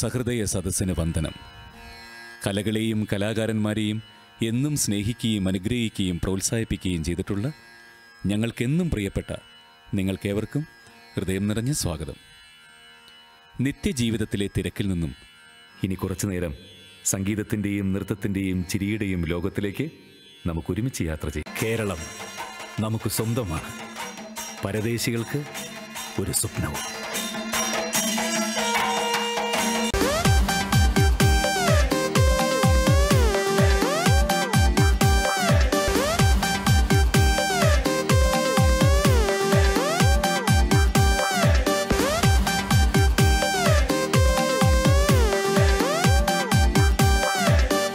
സഹൃദയ സദസ്സിന് വന്ദനം. കലകളെയും കലാകാരന്മാരെയും എന്നും സ്നേഹിക്കുകയും അനുഗ്രഹിക്കുകയും പ്രോത്സാഹിപ്പിക്കുകയും ചെയ്തിട്ടുള്ള ഞങ്ങൾക്കെന്നും പ്രിയപ്പെട്ട നിങ്ങൾക്കേവർക്കും ഹൃദയം നിറഞ്ഞ സ്വാഗതം. നിത്യജീവിതത്തിലെ തിരക്കിൽ നിന്നും ഇനി കുറച്ചു നേരം സംഗീതത്തിൻ്റെയും നൃത്തത്തിൻ്റെയും ചിരിയുടെയും ലോകത്തിലേക്ക് നമുക്കൊരുമിച്ച് യാത്ര ചെയ്യാം. കേരളം നമുക്ക് സ്വന്തമാണ്, പരദേശികൾക്ക് ഒരു സ്വപ്നവും.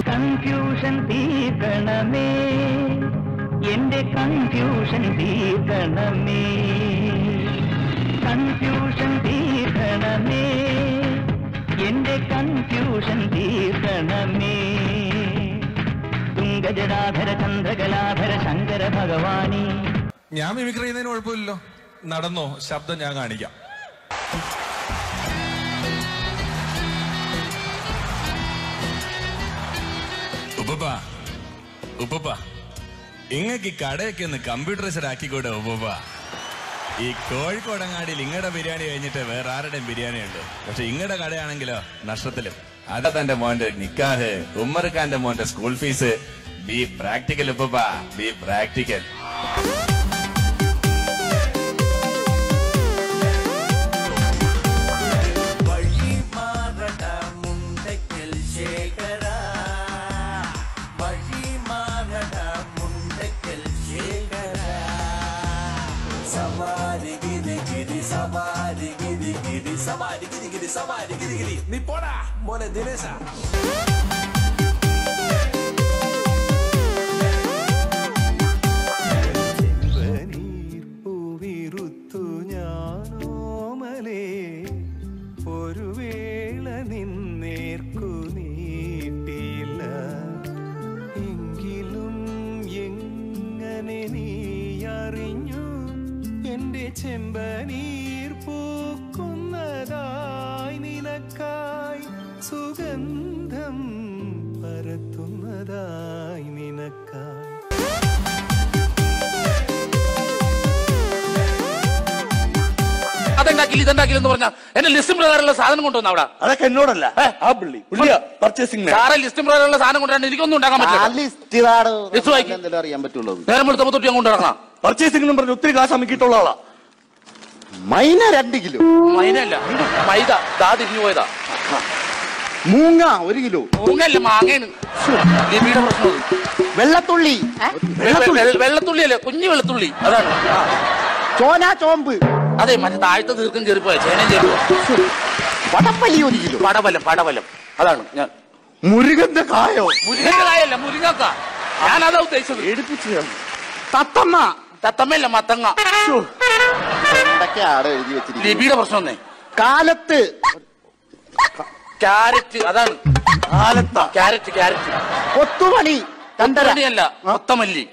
കൺഫ്യൂഷൻ തീർക്കണമേ, കൺഫ്യൂഷൻ തീർക്കണമേ, എന്റെ കൺഫ്യൂഷൻ തീർക്കണമേ. തുംഗജടാധര ചന്ദ്രകലാധര ശങ്കര ഭഗവാനി. ഞാൻ മിമിക്രി ചെയ്യുന്നതിന് കുഴപ്പമില്ലല്ലോ, നടന്നോ, ശബ്ദം ഞാൻ കാണിക്കാം. ഉപ്പ ഇങ്ങക്ക് ഈ കടയൊക്കെ ഒന്ന് കമ്പ്യൂട്ടറൈസ്ഡ് ആക്കിക്കൂടെ ഉപ്പ? ഈ കോഴിക്കോടങ്ങാടിയിൽ ഇങ്ങടെ ബിരിയാണി കഴിഞ്ഞിട്ട് വേറെ ആരുടെയും ബിരിയാണി ഉണ്ട്. പക്ഷെ ഇങ്ങടെ കടയാണെങ്കിലോ നഷ്ടത്തിലും. അതാ തന്റെ മോന്റെ നിക്കാഹ്, ഉമ്മർഖാന്റെ മോന്റെ സ്കൂൾ ഫീസ്. ബി പ്രാക്ടിക്കൽ ഉപ്പ, ബി പ്രാക്ടിക്കൽ. നീ പോടാ മോനെ ദിനേശ. പൂവിറുത്തു ഞാനോമലേ, ഒരു വേള നിന്നേർക്കു നീട്ടിയില്ല. എങ്കിലും എങ്ങനെ നീ അറിഞ്ഞു എന്റെ ചെമ്പനീർ പൂക്കുന്നതായി, നിനക്കായി സുഗന്ധം പരത്തുന്നതായി, നിനക്കായി. അതെന്താക്കില്ല ഇതെന്താക്കില്ലെന്ന് പറഞ്ഞാ എന്റെ ലിസ്റ്റ് പ്രകാരമുള്ള സാധനം കൊണ്ടുവന്ന അവിടെ. അതൊക്കെ എന്നോടല്ല, ആ പുള്ളി പർച്ചേസിംഗ്. സാറേ ലിസ്റ്റ് പ്രകാരമുള്ള സാധനം കൊണ്ടുവരാൻ എനിക്കൊന്നും ഉണ്ടാക്കാൻ പറ്റില്ല. അറിയാൻ പറ്റുള്ളൂ. നേരം എടുത്തപ്പോ തൊട്ടി അങ്ങോട്ട് ഇറങ്ങാം. പർച്ചേസിംഗ് പറഞ്ഞ ഒത്തിരി കാശ് അമിക്കിട്ടുള്ള ആളാ. മൈന 2 കിലോ. മൈനല്ല, മൈദ. ദാ തിരിഞ്ഞു പോയതാ. മൂങ്ങ 1 കിലോ. മൂങ്ങല്ല, മാങ്ങയാണ്. ലിപിയുടെ പ്രശ്നം. വെള്ളത്തുള്ളി. വെള്ളത്തുള്ളിയല്ലേ, കുഞ്ഞു വെള്ളത്തുള്ളി. അതാണ്. ചോന ചോമ്പ്. അതെ, മറ്റേ താഴത്തെ ദീർഘം കയറിപ്പോയ ചേനയും ചേരുവോ. പടപ്പലി 1 കിലോ. പടവലം. അതാണ് ഞാൻ. മുരുകന്റെ കായോ? മുരുകന്റെ കായല്ല, മുരുങ്ങക്ക. ഞാനതാ ഉദ്ദേശിച്ചത്. എടുപ്പിച്ചു. തത്തമ്മ. തത്തമ്മയല്ല, മത്തങ്ങ. എന്തൊക്കെയാണ് എഴുതി വെച്ചിരിക്കുന്നത്? ലിപിയുടെ പ്രശ്നം ഒന്നേ. കാലത്ത്. ക്യാരറ്റ്. അതാണ് ക്യാരറ്റ്. കൊത്തുമണി. കണ്ടരണിയല്ല, കൊത്തമല്ലി.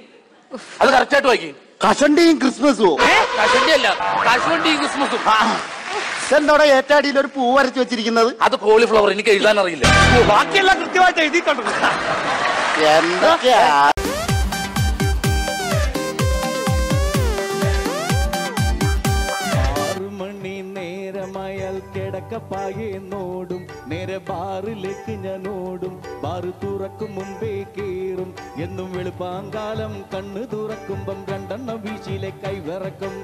അത് കറക്റ്റായിട്ട് വായിക്കും. കശണ്ടിയും ക്രിസ്മസും. കശണ്ടിയല്ല, കശണ്ടിയും ക്രിസ്മസും. എന്തോടെ ഏറ്റാടിയിൽ ഒരു പൂ വരച്ചു വെച്ചിരിക്കുന്നത്? അത് കോളിഫ്ലവർ. എനിക്ക് എഴുതാൻ അറിയില്ല. ബാക്കിയെല്ലാം കൃത്യമായിട്ട് എഴുതിയിട്ടുണ്ട്. എന്തൊക്കെയാ? 6 മണി നേരമായാൽ കിടക്കപ്പായെന്നോടും, നേരെ ബാറിലേക്ക് ഞാൻ ഓടും. ബാറ് തുറക്കും മുമ്പേ കേറും. എന്നും വെളുപ്പാങ്കാലം കണ്ണ് തുറക്കുമ്പം 2 വീശിലെ കൈവിറക്കും.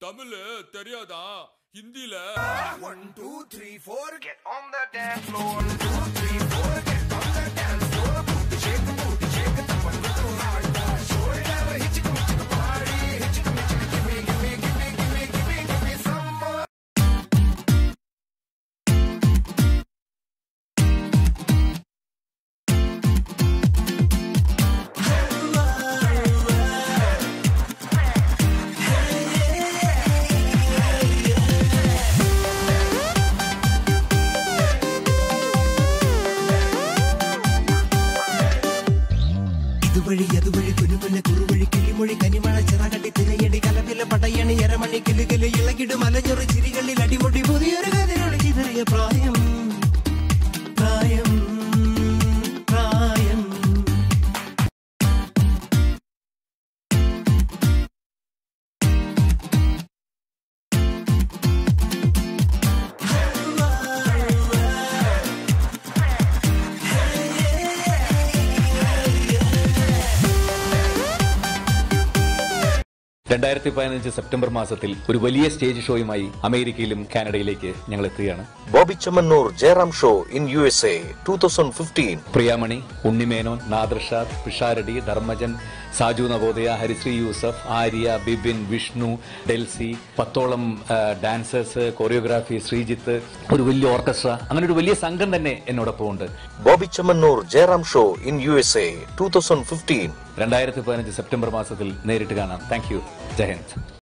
தமிழ் தெரியாதா? ஹிந்தில 1 2 3 4 get on the dance floor. 1 2 3 4 get on the dance floor. Booty shake, tap on the shoulder. Hit it, party, hit it, give me some more. ഇതുവഴി അതുവഴി കുനുകുന്ന കുറുവഴി കിളിമൊഴി കനിമഴ ചിറകട്ടി തിരയടി കലപില പടയണി എരമണി കിലുകില് ഇളകിടും അലഞ്ഞൊരു ചിരികളിൽ അടിമുടി പുതിയൊരു കതിരൊളി ചിതറിയ പ്രായം പ്രായം പ്രായം. സെപ്റ്റംബർ മാസത്തിൽ ഒരു വലിയ സ്റ്റേജ് ഷോയുമായി അമേരിക്കയിലും കാനഡയിലേക്ക് ഞങ്ങൾ എത്തുകയാണ്. Bobby Chemmanur Jayaram show in USA 2015. Priyamani, Unni Menon, നാദർഷാദ്, Pisharody, Dharmajan, Saju Navodaya, Harisree Yusuf, Arya, Bibin, Vishnu, Delcy, 10ഓളം dancers, choreography Sreejith, ഒരു വലിയ ഓർക്കസ്ട്ര, അങ്ങനെ ഒരു വലിയ സംഘം തന്നെ എന്നോടൊപ്പം ഉണ്ട്. Boby Chemmanur Jayaram show in USA 2015. 2015 September മാസത്തിൽ നേരിട്ട് കാണാം. Thank you. ജയ് ഹിന്ദ്.